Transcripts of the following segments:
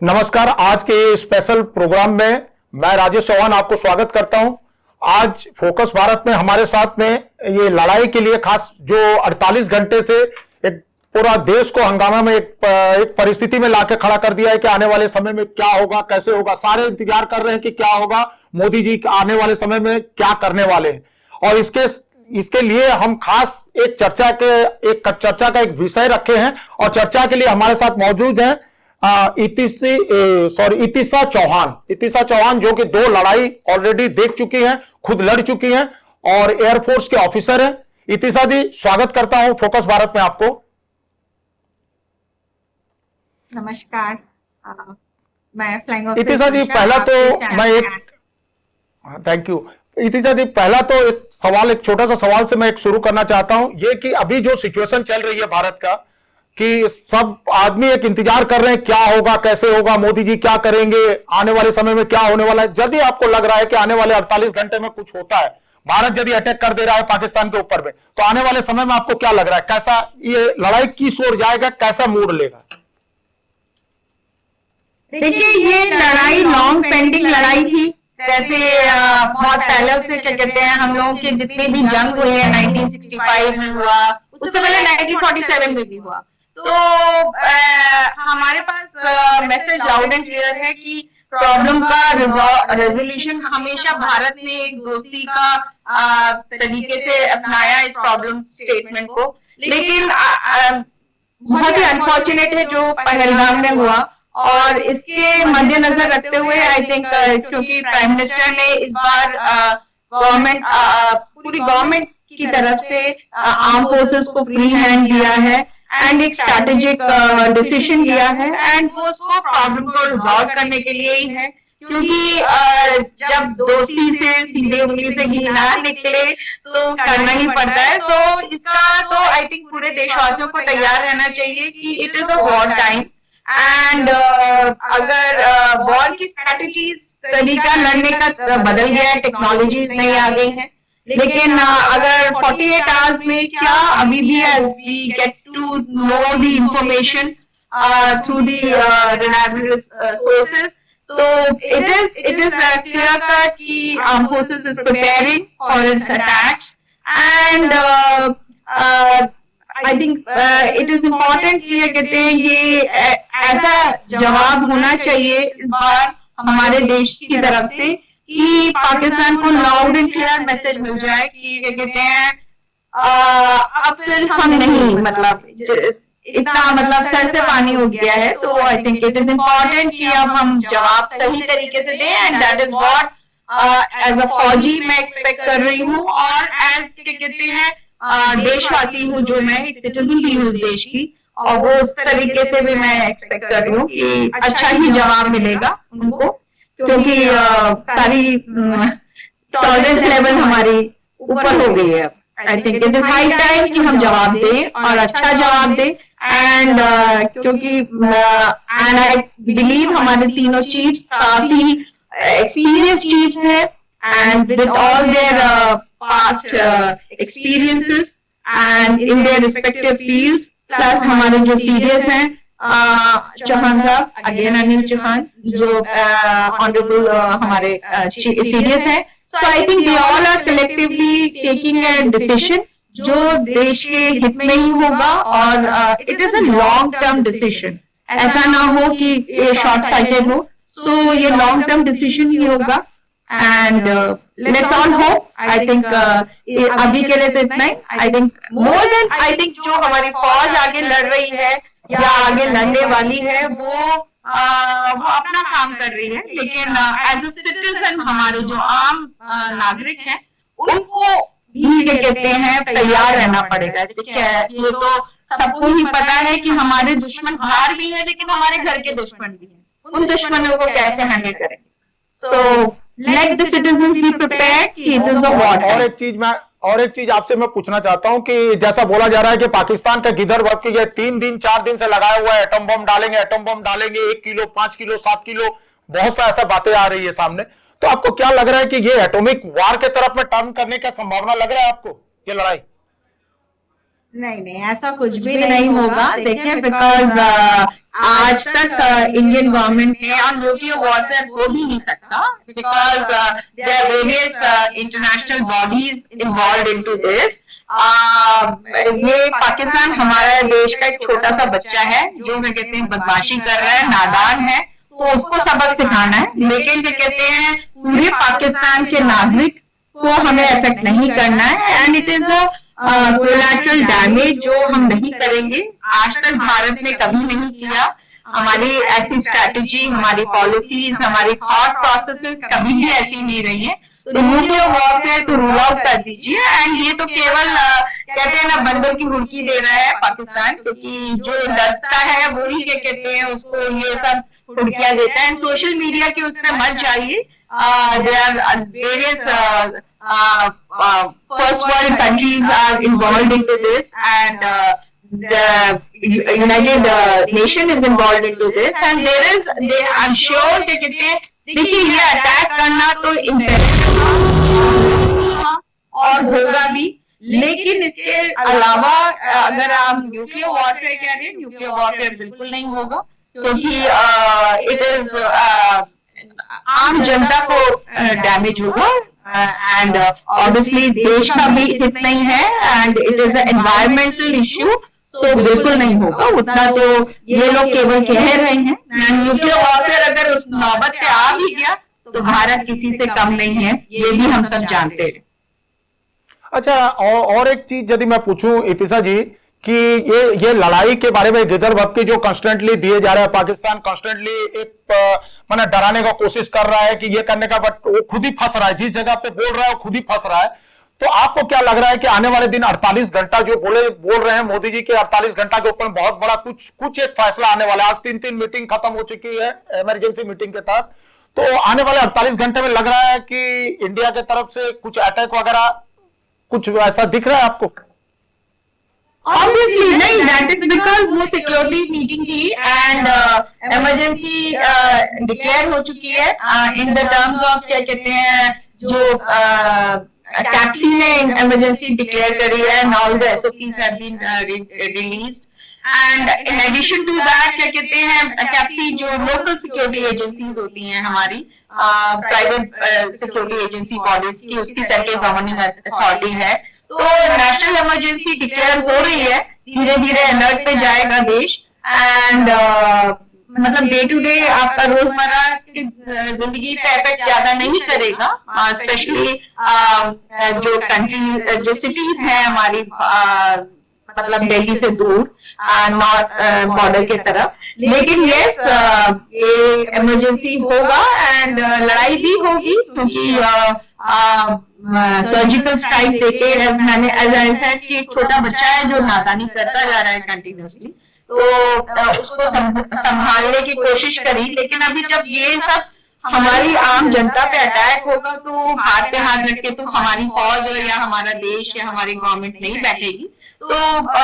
नमस्कार। आज के ये स्पेशल प्रोग्राम में मैं राजेश चौहान आपको स्वागत करता हूं। आज फोकस भारत में हमारे साथ में ये लड़ाई के लिए खास जो 48 घंटे से एक पूरा देश को हंगामा में एक परिस्थिति में लाके खड़ा कर दिया है कि आने वाले समय में क्या होगा, कैसे होगा। सारे इंतजार कर रहे हैं कि क्या होगा, मोदी जी आने वाले समय में क्या करने वाले हैं। और इसके लिए हम खास एक चर्चा का एक विषय रखे हैं और चर्चा के लिए हमारे साथ मौजूद हैं इतिशा चौहान जो कि 2 लड़ाई ऑलरेडी देख चुकी हैं, खुद लड़ चुकी हैं और एयरफोर्स के ऑफिसर हैं। इतिशा जी, स्वागत करता हूं फोकस भारत में आपको। नमस्कार। मैं फ्लाइंग इतिशा जी, पहला तो मैं थैंक यू। इतिशा जी, पहला तो एक छोटा सा सवाल से मैं शुरू करना चाहता हूं, ये कि अभी जो सिचुएशन चल रही है भारत का, कि सब आदमी एक इंतजार कर रहे हैं क्या होगा, कैसे होगा, मोदी जी क्या करेंगे, आने वाले समय में क्या होने वाला है। यदि आपको लग रहा है कि आने वाले 48 घंटे में कुछ होता है, भारत यदि अटैक कर दे रहा है पाकिस्तान के ऊपर में, तो आने वाले समय में आपको क्या लग रहा है, कैसा ये लड़ाई किस ओर जाएगा, कैसा मूड लेगा? देखिए, ये लड़ाई लॉन्ग पेंडिंग लड़ाई थी। जैसे बहुत पहले से क्या कहते हैं, हम लोगों के जितने भी जंग हुए हैं 1965 में हुआ, उससे पहले 1947 में भी हुआ। तो हमारे पास मैसेज लाउड एंड क्लियर है कि प्रॉब्लम का रेजोल्यूशन हमेशा भारत ने एक दोस्ती का तरीके से अपनाया इस प्रॉब्लम स्टेटमेंट को। लेकिन बहुत ही अनफॉर्चुनेट है जो पहलगाम में हुआ, और इसके मद्देनजर रखते हुए आई थिंक क्योंकि प्राइम मिनिस्टर ने इस बार पूरी गवर्नमेंट की तरफ से आर्म फोर्सेस को फ्री हैंड दिया है एंड एक स्ट्रैटेजिक डिसीजन लिया है, एंड वो उसको प्रॉब्लम को रिजॉल्व करने के लिए ही है। क्योंकि जब दोस्ती से सीधे उंगली से घी ना निकले तो करना ही पड़ता है। सो इसका तो आई थिंक पूरे देशवासियों को तैयार रहना चाहिए कि it is a war time, and अगर वॉर की स्ट्रैटेजीज, तरीका लड़ने का बदल गया है, टेक्नोलॉजीज नई आ गई हैं, लेकिन अगर 48 आवर्स में क्या अभी भी we get to know the information through the reliable sources, तो इट इज क्लियर कट कि arm forces is preparing for its attacks, and I think it is important कि कहते हैं ये ऐसा जवाब होना चाहिए इस बार हमारे देश की तरफ से कि पाकिस्तान को लाउड एंड क्लियर मैसेज मिल जाए कि क्या कहते हैं अब फिर हम नहीं, मतलब इतना मतलब सर से पानी हो गया है। तो I think it is important कि अब हम जवाब सही तरीके से दें, and that is what as a फौजी मैं एक्सपेक्ट कर रही हूँ, और एज क्या कहते हैं देशवासी हूँ जो मैं एक सिटीजन भी हूँ देश की, और वो उस तरीके से भी मैं एक्सपेक्ट कर रही हूँ कि अच्छा ही जवाब मिलेगा उनको, क्योंकि सारी टॉलरेंस लेवल हमारी ऊपर हो गई है। आई think it is high time कि हम जवाब दें और अच्छा जवाब दें, एंड क्योंकि एंड आई बिलीव हमारे तीनों चीफ्स काफी एक्सपीरियंस चीफ्स हैं, and with all their past experiences and in their respective fields, plus हमारे जो सीरियस हैं चौहान साहब, अगेन अनिल चौहान जो ऑनरेबल हमारे सीरियस हैं। So I think they all are collectively taking a decision जो देश के हित में ही होगा, और it is a long term decision, ऐसा ना हो कि ये short sighted हो। So ये long term decision ही होगा, and let's all hope. I think अभी के लिए तो इतना ही। I think more than I think जो हमारी फौज आगे लड़ रही है या आगे लड़ने वाली है वो अपना काम कर रही है, लेकिन एज अ सिटीजन हमारे जो आम नागरिक हैं उनको भी क्या कहते हैं तैयार रहना पड़ेगा। ये तो सबको ही पता है कि हमारे दुश्मन बाहर भी है, लेकिन हमारे घर के दुश्मन भी हैं, उन दुश्मनों को कैसे हैंडल करेंगे। So let the citizens be prepared कि it is a war time। और एक चीज आपसे मैं पूछना चाहता हूं कि जैसा बोला जा रहा है कि पाकिस्तान का गिदर वर्क की 4 दिन से लगाया हुआ है, एटम बम डालेंगे 1 किलो 5 किलो 7 किलो, बहुत सा ऐसा बातें आ रही है सामने। तो आपको क्या लग रहा है कि ये एटॉमिक वार के तरफ में टर्न करने का संभावना लग रहा है आपको ये लड़ाई? नहीं नहीं, ऐसा कुछ भी नहीं होगा। देखिए, बिकॉज आज तक इंडियन गवर्नमेंट ने और न्यूक्लियर वॉरफेयर हो भी नहीं सकता, because there are various international bodies involve into this. ये पाकिस्तान हमारा देश का एक छोटा सा बच्चा है जो क्या कहते हैं बदमाशी कर रहा है, नादान है, तो उसको सबक सिखाना है। लेकिन क्या कहते हैं पूरे पाकिस्तान के नागरिक को हमें अफेक्ट नहीं करना है, and it is collateral damage जो हम नहीं करेंगे। आज तक भारत ने कभी नहीं किया। हमारी ऐसी स्ट्रैटेजी, हमारी पॉलिसीज, हमारी थॉट प्रोसेसेस कभी भी ऐसी नहीं रही है। तो न्यूक्लियर वॉरफेयर को रूल आउट कर दीजिए। एंड ये तो केवल कहते हैं ना बंदर की हुड़की दे रहा है पाकिस्तान, क्योंकि जो डरता है वो ही क्या कहते हैं उसको ये सब हुड़कियां देता है। सोशल मीडिया के उस पर मत जाइए। there are various first world countries are involved into this, and the United Nation is involved into this, and I'm sure कि कहते हैं देखिए ये अटैक करना तो इम्पेरेटिव और होगा भी, लेकिन इसके अलावा अगर आप न्यूक्लियर वॉरफेयर कह रहे हैं, न्यूक्लियर वॉरफेयर बिल्कुल नहीं होगा, क्योंकि इट इज आम जनता को डैमेज होगा। एंड ऑब्वियसली देश का भी हित नहीं है, and it is environmental issue, so बिल्कुल नहीं होगा। उतना तो ये लोग केवल कह रहे हैं। न्यूक्लियर वॉरफेयर अगर उस नौबत पे आ भी गया तो भारत किसी से कम नहीं है, ये भी हम सब जानते हैं। अच्छा, और एक चीज यदि मैं पूछूं इतिशा जी कि ये लड़ाई के बारे में गिदर भपके जो कॉन्स्टेंटली दिए जा रहे हैं, पाकिस्तान कॉन्स्टेंटली एक माने डराने का कोशिश कर रहा है कि ये करने का, बट वो खुद ही फंस रहा है। जिस जगह पे बोल रहा है वो खुद ही फंस रहा है। तो आपको क्या लग रहा है कि आने वाले दिन 48 घंटा जो बोल रहे हैं मोदी जी के 48 घंटा के ऊपर बहुत बड़ा कुछ एक फैसला आने वाला है। आज 3 मीटिंग खत्म हो चुकी है इमरजेंसी मीटिंग के तहत, तो आने वाले 48 घंटे में लग रहा है कि इंडिया की तरफ से कुछ अटैक वगैरह कुछ ऐसा दिख रहा है आपको? Obviously नहीं, that is because वो सिक्योरिटी मीटिंग थी एंड इमरजेंसी डिक्लेयर हो चुकी है इन द टर्म्स ऑफ क्या कहते हैं जो कैप्सी ने इमरजेंसी डिक्लेयर करी है, and all the SOPs have been released. And in addition to that क्या कहते हैं कैप्सी जो लोकल सिक्योरिटी एजेंसीज होती हैं हमारी प्राइवेट सिक्योरिटी एजेंसी बॉडीज की, उसकी सेंट्रल गवर्निंग अथॉरिटी है। तो नेशनल इमरजेंसी डिक्लेयर हो रही है, धीरे धीरे अलर्ट पे जाएगा देश। एंड मतलब डे टू डे आपका रोजमर्रा की जिंदगी पे इफेक्ट ज्यादा नहीं करेगा, स्पेशली जो कंट्री जो सिटीज हैं हमारी मतलब दिल्ली से दूर नॉर्थ बॉर्डर की तरफ। लेकिन यस ये इमरजेंसी होगा एंड लड़ाई भी होगी, क्योंकि सर्जिकल स्ट्राइक देके मैंने एक छोटा बच्चा है जो नादानी करता जा रहा है कंटिन्यूसली, तो उसको संभालने की कोशिश करी। लेकिन अभी जब ये सब हमारी आम जनता पे अटैक होगा तो हाथ पे हाथ रख के तो हमारी फौज या हमारा देश या हमारी गवर्नमेंट नहीं बैठेगी। तो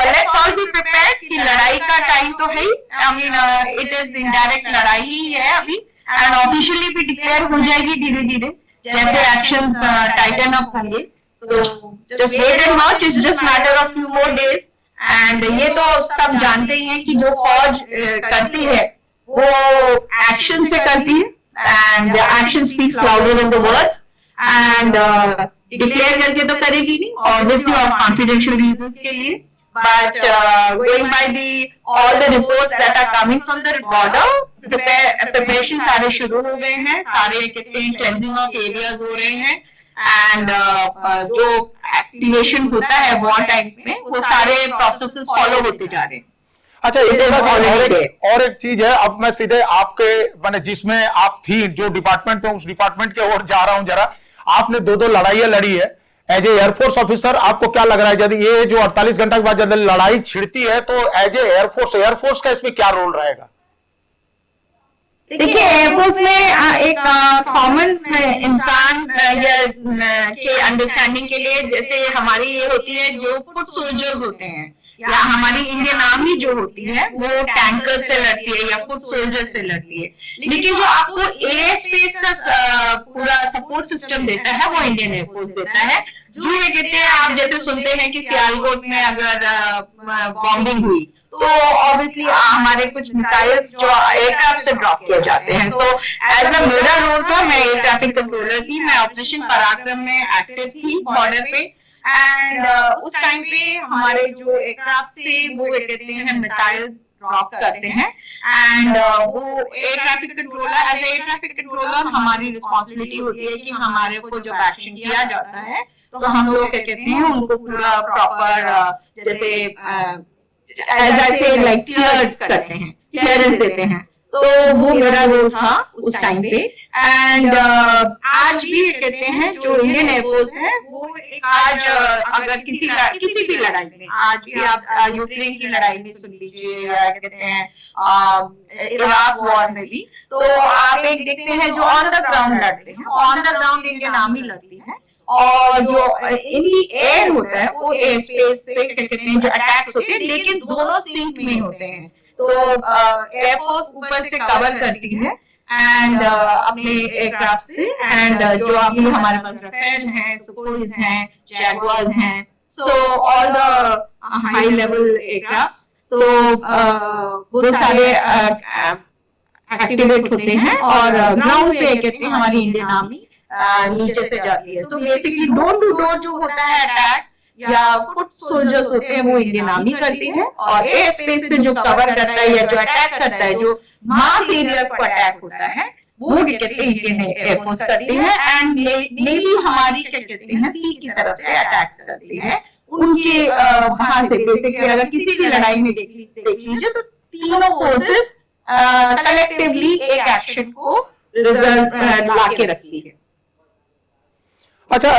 लेट्स ऑल बी प्रिपेयर्ड कि लड़ाई का टाइम तो है ही, I mean it is indirect लड़ाई ही है अभी, एंड ऑफिशियली भी डिक्लेयर हो जाएगी धीरे धीरे जैसे एक्शंस टाइटन अप होंगे। तो just wait and watch, it's just matter of few more days. And ये तो सब जानते ही हैं कि जो फौज करती है वो एक्शन से करती है, and action speaks louder than the words. And declare करके तो करेगी नहीं, ऑब्वियसली और कॉन्फिडेंशियल रीजंस के लिए, but going by the all the reports that are coming from the border, preparation सारे शुरू हो गए हैं, सारे कितने क्लेंजिंग ऑफ एरियाज हो रहे हैं, एंड जो एक्टिवेशन होता है वॉर टाइम में वो सारे प्रोसेसेस फॉलो होते जा रहे हैं। अच्छा, और एक चीज है, अब मैं सीधे आपके मैंने जिसमें आप थी जो डिपार्टमेंट में, उस डिपार्टमेंट के ओर जा रहा हूं जरा। आपने दो लड़ाइयां लड़ी है एज ए एयरफोर्स ऑफिसर, आपको क्या लग रहा है यदि ये जो 48 घंटे के बाद जब लड़ाई छिड़ती है तो एज ए एयरफोर्स का इसमें क्या रोल रहेगा? देखिए, एयरफोर्स में एक कॉमन इंसान के अंडरस्टैंडिंग के लिए, जैसे हमारी ये होती है जो फुट सोल्जर्स होते हैं, या हमारी इंडियन आर्मी जो होती है वो टैंकर से लड़ती है या फुट सोल्जर से लड़ती है। लेकिन जो आपको एयर स्पेस का पूरा सपोर्ट सिस्टम देता है वो इंडियन एयरफोर्स देता है, जो ये कहते हैं, आप जैसे सुनते हैं कि सियालकोट में अगर बॉम्बिंग हुई तो ऑब्वियसली हमारे कुछ मिसाइल्स जो एयरक्राफ्ट से ड्रॉप किए जाते हैं, तो एज अ मेरा रोल था, मैं एयर ट्रैफिक कंट्रोलर थी, मैं ऑपरेशन पराक्रम में एक्टिव थी बॉर्डर पे। एंड उस टाइम पे हमारे जो एयरक्राफ्ट से वो कहते हैं मिसाइल्स ड्रॉप करते हैं, एंड वो air traffic controller, as air traffic controller हमारी रिस्पॉन्सिबिलिटी होती है कि हमारे को जब एक्शन किया जाता है तो हम लोग क्या कहते हैं उनको पूरा प्रॉपर जैसे एज आई से लाइक क्लियर करते हैं, क्लियरेंस देते हैं। तो वो मेरा रोल था उस टाइम पे। एंड आज भी कहते हैं जो इंडियन एयरफोर्स है वो आज अगर किसी भी लड़ाई में, आज भी आप यूक्रेन की लड़ाई में सुन लीजिए या कहते हैं इराक वॉर में भी, तो आप एक देखते हैं जो ऑन द ग्राउंड लड़ते हैं, on the ground Indian army लड़ती है, और जो इनकी एयर होता है वो एयर स्पेस से कहते हैं जो अटैक्स होते हैं, लेकिन दोनों सिंक में होते हैं। तो एयरफोर्स ऊपर से कवर करती है एंड अपने एयरक्राफ्ट से, एंड जो अभी हमारे पास राफेल हैं, सुखोईज हैं, जैगुआर्स हैं, so all the high level aircraft, तो वो सारे एक्टिवेट होते हैं और ग्राउंड पे कहते हैं हमारी इंडियन आर्मी नीचे से जाती है। तो बेसिकली डोर टू डोर जो होता है अटैक या फुट सोल्जर्स होते हैं वो इंडियन आर्मी करती है, और एयर स्पेस से जो कवर करता है या जो अटैक करता है, जो मास एरियाज पर अटैक होता है, वो क्या कहते हैं इंडियन एयरफोर्स करती है। एंड नेवी हमारी क्या कहते हैं सी की तरफ से अटैक्स करती है उनके वहां से। बेसिकली अगर किसी भी लड़ाई में देख लीजिए तो तीनों फोर्सेस कलेक्टिवली एक एक्शन को रिजल्ट ला के रखती है। अच्छा,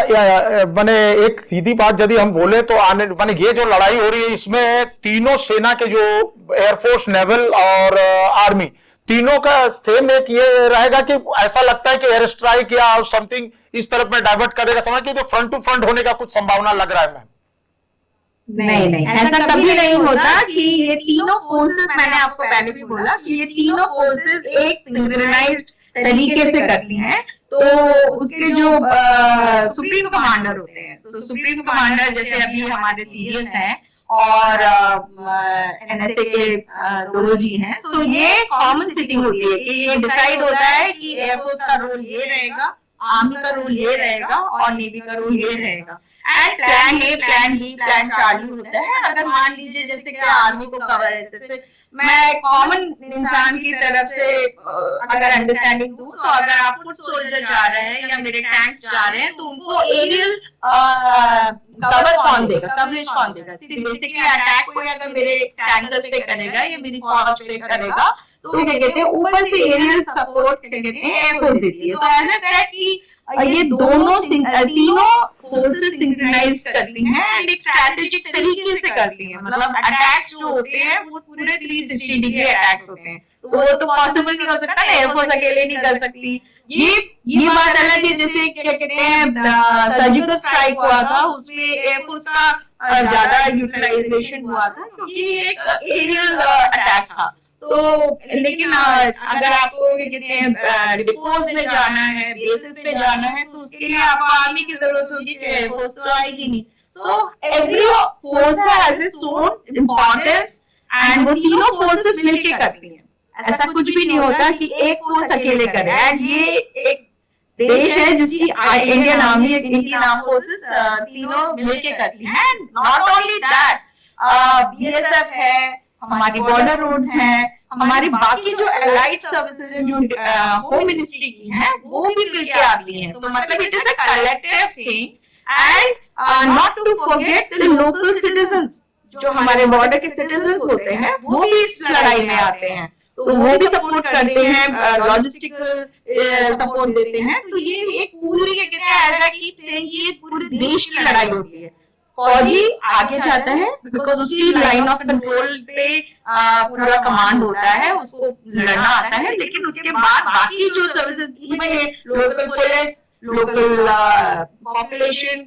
मैंने एक सीधी बात यदि हम बोले तो आने माने ये जो लड़ाई हो रही है इसमें तीनों सेना के जो एयरफोर्स, नेवल और आर्मी, तीनों का सेम एक ये रहेगा कि ऐसा लगता है कि एयर स्ट्राइक या समथिंग इस तरफ में डाइवर्ट करेगा, समझ कि जो फ्रंट टू फ्रंट होने का कुछ संभावना लग रहा है मैम? नहीं, ऐसा कभी नहीं होता कि ये तीनों फोर्सेस, मैंने आपको पहले भी बोला कि ये तीनों फोर्सेस एक सिंक्रोनाइज्ड तरीके से करती हैं। तो उसके जो सुप्रीम कमांडर होते हैं, तो सुप्रीम कमांडर जैसे अभी हमारे सीरियस हैं और एनएसए के दोनों जी हैं, तो ये कॉमन सिटिंग होती है कि ये डिसाइड होता है कि एयरफोर्स का रोल ये रहेगा, आर्मी का रोल ये रहेगा और नेवी का रोल ये रहेगा। And plan A, plan B, plan Charlie होता है। अगर मान लीजिए जैसे कि आर्मी को कवर है, जैसे मैं कॉमन इंसान की तरफ से अगर अंडरस्टैंडिंग दूं, तो अगर आप फुट सोल्जर जा रहे हैं या मेरे टैंक्स जा रहे हैं तो उनको एरियल कवर कौन देगा, कवरेज कौन देगा? बेसिकली अटैक कोई अगर मेरे टैंकर्स पे करेगा या मेरी फौज पे करेगा तो क्या कहते हैं ऊपर से एरियल सपोर्ट क्या कहते हैं एयरफोर्स देती है। तो ऐसा है कि ये दोनों तीनों फोर्सेस सिंक्रोनाइज करती हैं एंड एक स्ट्रेटेजिक तरीके से करती हैं। मतलब अटैक्स जो होते हैं वो पूरे 360 डिग्री अटैक्स होते हैं, तो वो तो पॉसिबल नहीं हो सकता ना, एयरफोर्स अकेले नहीं कर सकती। ये बात अलग है, जैसे क्या कहते हैं सर्जिकल स्ट्राइक हुआ था, उसमें एयरफोर्स का ज्यादा यूटिलाइजेशन हुआ था क्योंकि ये एक एरियल अटैक था। तो लेकिन अगर आपको क्या कहते हैं डिपोज में जाना है, बेसिस पे जाना है, तो उसके लिए आपको आर्मी की जरूरत होगी, एयरफोर्स तो आएगी नहीं। So every force has its own importance and वो तीनों फोर्सेस मिलके करती हैं। ऐसा कुछ भी नहीं होता कि एक फोर्स अकेले करे। एंड ये एक देश है जिसकी Indian army, Indian arm forces तीनों मिलके करती हैं। नॉट ओनली दैट, बीएसएफ है, हमारी बॉर्डर रोड्स हैं, हमारी बाकी जो एलाइड सर्विसेज जो होम मिनिस्ट्री की हैं वो भी मिलके आती हैं। तो मतलब it is a collective thing. And not to forget the local citizens, जो हमारे बॉर्डर के सिटीजंस होते हैं वो भी इस लड़ाई में आते हैं, तो वो भी सपोर्ट करते हैं, लॉजिस्टिकल सपोर्ट देते हैं। तो ये एक पूरी क्या कहते हैं ऐसा कि ये पूरे देश की लड़ाई होती है। फौजी आगे जाता है बिकॉज उसकी लाइन ऑफ कंट्रोल पे पूरा कमांड होता है, उसको लड़ना आता है, लेकिन उसके बाद बाकी जो services, local police, local population,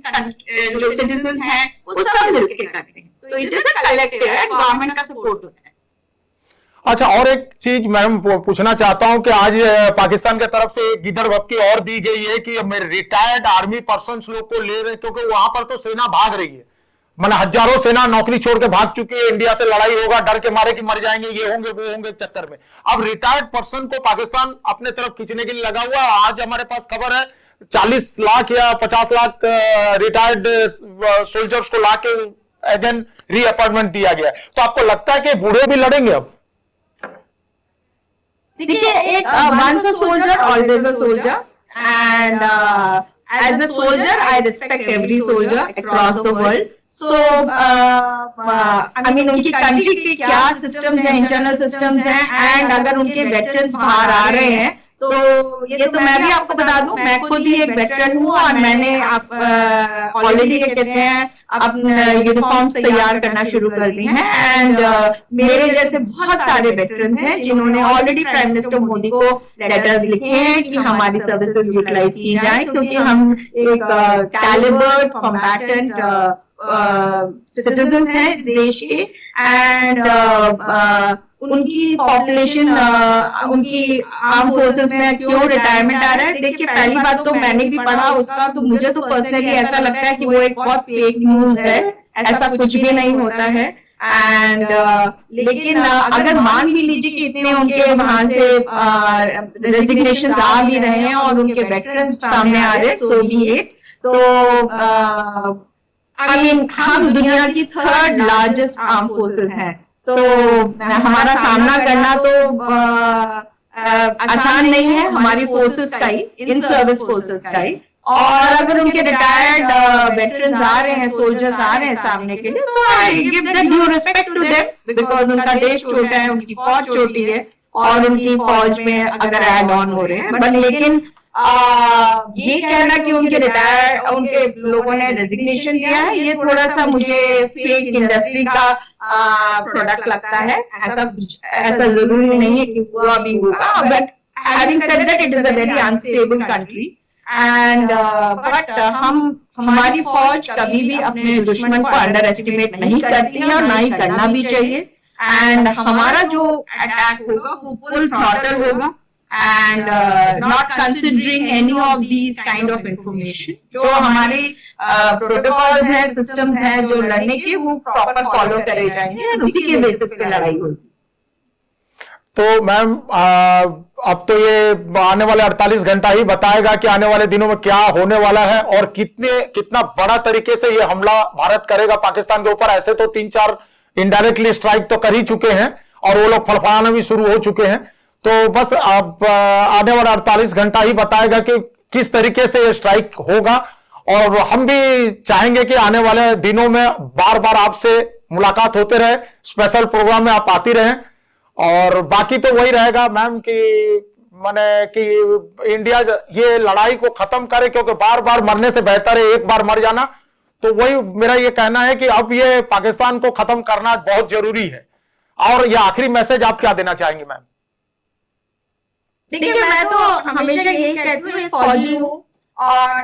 जो सिटीजन हैं, वो सब मिलकर करते हैं। तो it is a collective, government का सपोर्ट होता है। अच्छा, और एक चीज मैम पूछना चाहता हूं कि आज पाकिस्तान की तरफ से एक गिदड़ भपकी और दी गई है कि रिटायर्ड आर्मी पर्सन लोग को ले रहे, क्योंकि वहां पर तो सेना भाग रही है, माना हजारों सेना नौकरी छोड़ के भाग चुकी है, इंडिया से लड़ाई होगा डर के मारे कि मर जाएंगे, ये होंगे वो होंगे चक्कर में। अब रिटायर्ड पर्सन को पाकिस्तान अपने तरफ खींचने के लिए लगा हुआ। आज हमारे पास खबर है 40 लाख या 50 लाख रिटायर्ड सोल्जर्स को लाके अगेन रीअपॉइंटमेंट दिया गया है। तो आपको लगता है कि बूढ़े भी लड़ेंगे अब? देखिए, एक once a soldier always a soldier, and as a soldier I respect every soldier across the world. So I mean उनकी कंट्री के क्या सिस्टम्स हैं, इंटरनल सिस्टम्स हैं, एंड अगर उनके वेटरन्स बाहर आ रहे हैं तो ये तो मैं भी आपको बता दूं, मैं खुद ही एक वेटरन हूँ और मैंने ऑलरेडी क्या कहते हैं अपने यूनिफॉर्म्स तैयार करना शुरू कर दी हैं, एंड मेरे जैसे बहुत सारे वेटरन्स हैं जिन्होंने ऑलरेडी प्राइम मिनिस्टर मोदी को लेटर्स लिखे हैं कि हमारी सर्विसेज यूटिलाइज की जाए, क्योंकि हम एक कैलिबर्ड कॉम्बैटेंट सिटीजन हैं इस देश के, एंड उनकी पॉपुलेशन उनकी आर्म फोर्सेस में क्यों रिटायरमेंट आ रहा है। देखिए, पहली बात तो मैंने भी पढ़ा उसका, तो मुझे तो पर्सनली ऐसा लगता है कि वो एक बहुत फेक न्यूज है, ऐसा कुछ भी नहीं होता है। एंड लेकिन अगर मान भी लीजिए कि इतने उनके वहां से रेजिग्नेशन आ भी रहे हैं और उनके वेटरन्स सामने आ रहे हैं, सो भी इट। तो आई मीन हम दुनिया की 3rd लार्जेस्ट आर्म फोर्सेस हैं, तो हमारा सामना करना तो आसान नहीं है, हमारी फोर्सेस का ही, इन सर्विस फोर्सेस का ही। और अगर उनके रिटायर्ड वेटरन्स आ रहे हैं, सोल्जर्स आ रहे हैं सामने के लिए, तो I give the due respect to them, because उनका देश छोटा है, उनकी फौज छोटी है और उनकी फौज में अगर एड ऑन हो रहे हैं। बट लेकिन ये कहना कि उनके लोगों ने रेजिग्नेशन दिया है, ये थोड़ा सा मुझे फेक इंडस्ट्री का प्रोडक्ट लगता है। ऐसा जरूरी नहीं है कि वो अभी होगा, but having said that it is a very unstable country, and but हमारी फौज कभी भी अपने दुश्मन को अंडर एस्टिमेट नहीं करती है और ना ही करना भी चाहिए। एंड हमारा जो अटैक होगा वो फुल थ्रॉटल होगा, and not considering any of these kind of information। जो हमारे प्रोटोकॉल्स हैं, सिस्टम्स हैं जो लड़ने के, वो प्रॉपर फॉलो करे जाएंगे, उसी के बेसिस पे लड़ाई होगी। तो मैम अब तो ये आने वाले 48 घंटा ही बताएगा कि आने वाले दिनों में क्या होने वाला है और कितना बड़ा तरीके से ये हमला भारत करेगा पाकिस्तान के ऊपर। ऐसे तो 3-4 इनडायरेक्टली स्ट्राइक तो कर ही चुके हैं और वो लोग फड़फड़ाना भी शुरू हो चुके हैं। तो बस अब आने वाला 48 घंटा ही बताएगा कि किस तरीके से ये स्ट्राइक होगा, और हम भी चाहेंगे कि आने वाले दिनों में बार बार आपसे मुलाकात होते रहे, स्पेशल प्रोग्राम में आप आती रहें। और बाकी तो वही रहेगा मैम कि माने कि इंडिया ये लड़ाई को खत्म करे, क्योंकि बार बार मरने से बेहतर है एक बार मर जाना। तो वही मेरा ये कहना है कि अब ये पाकिस्तान को खत्म करना बहुत जरूरी है। और ये आखिरी मैसेज आप क्या देना चाहेंगे मैम? देखिए, मैं तो हमेशा यही कहती हूँ, फौजी हूँ, और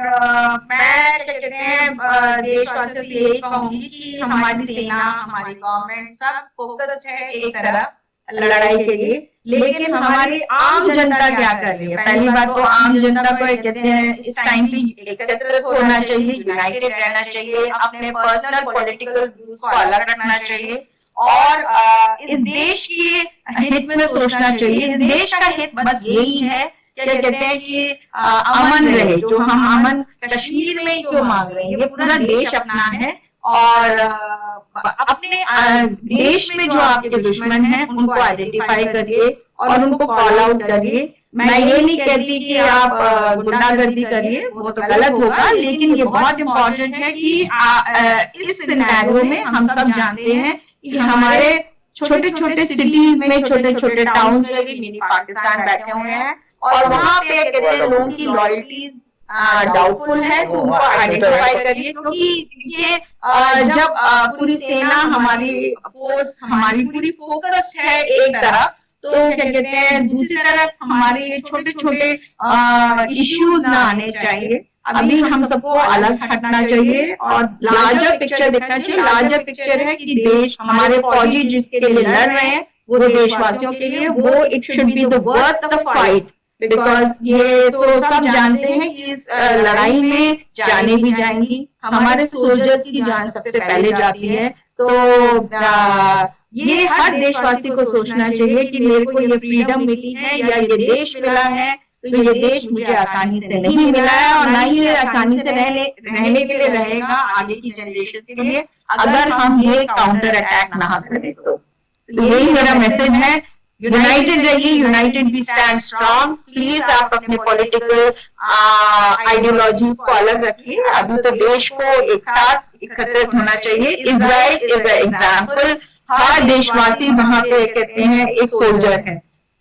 मैं क्या कहते हैं देशवासियों से यही कहूंगी कि हमारी सेना, हमारी गवर्नमेंट सब फोकस्ड है एक तरफ लड़ाई के लिए, लेकिन हमारी आम जनता क्या कर रही है? पहली बात तो आम जनता को कहते हैं इस टाइम पे एकत्रित होना चाहिए, यूनाइटेड रहना चाहिए, अपने पर्सनल पॉलिटिकल व्यूज को अलग रखना चाहिए और इस देश के हित में सोचना चाहिए। इस देश का हित बस यही है, क्या कहते हैं कि अमन रहे। जो हम अमन कश्मीर में क्यों मांग रहे हैं, ये पूरा देश अपना है, और अपने देश में जो आपके दुश्मन हैं उनको आइडेंटिफाई करिए और उनको कॉल आउट करिए। मैं ये नहीं कहती कि आप गुंडागर्दी करिए, वो तो गलत होगा, लेकिन ये बहुत इंपॉर्टेंट है कि इस सिनेरियो में हम सब जानते हैं कि हमारे छोटे छोटे सिटीज में, छोटे छोटे टाउन्स में भी मिनी पाकिस्तान बैठे हुए हैं, और वहां पे कहते हैं लोगों की लॉयल्टी डाउटफुल है, तो उनको आइडेंटिफाई करिए। क्योंकि ये जब पूरी सेना, हमारी फोर्स, हमारी पूरी फोकस है एक तरफ, तो क्या कहते हैं दूसरी तरफ हमारे छोटे छोटे इश्यूज ना आने चाहिए। अभी हम सबको अलग हटना चाहिए और लार्जर पिक्चर देखना चाहिए। लार्जर पिक्चर है कि देश, हमारे फौजी जिसके लिए लड़ रहे हैं, वो देशवासियों के लिए, वो it should be the worth the fight, because ये तो सब जानते हैं कि इस लड़ाई में जाने भी जाएंगी, हमारे सोल्जर्स की जान सबसे पहले जाती है। तो ये हर देशवासी को सोचना चाहिए कि मेरे को ये फ्रीडम मिली है या ये देश मिला है, तो ये देश मुझे आसानी से नहीं मिला है और ना ही ये आसानी से रहने के लिए रहेगा आगे की जनरेशन के लिए, अगर हम ये काउंटर अटैक ना करें। तो यही मेरा मैसेज है, यूनाइटेड रहिए, united we stand strong. Please आप अपने पॉलिटिकल आइडियोलॉजीज को अलग रखिए, अभी तो देश को एक साथ एकत्रित होना चाहिए। इजराइल इज अ एग्जाम्पल, हर देशवासी वहां पे कहते हैं एक सोल्जर है,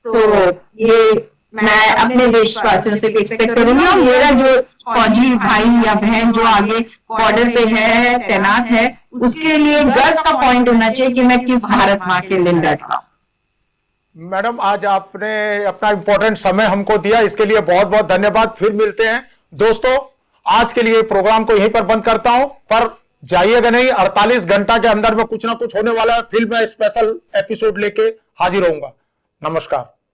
तो ये मैं अपने देशवासियों से एक्सपेक्ट करूंगी और मेरा जो फौजी भाई या बहन जो आगे बॉर्डर पे है, तैनात है, उसके लिए गर्व का पॉइंट होना चाहिए कि मैं किस भारत माँ के लिए लड़ रहा हूं। मैडम, आज आपने अपना इंपॉर्टेंट समय हमको दिया, इसके लिए बहुत बहुत धन्यवाद। फिर मिलते हैं दोस्तों। आज के लिए प्रोग्राम को यहीं पर बंद करता हूं, पर जाइएगा नहीं, 48 घंटा के अंदर में कुछ ना कुछ होने वाला है। फिर मैं स्पेशल एपिसोड लेके हाजिर होऊंगा। नमस्कार।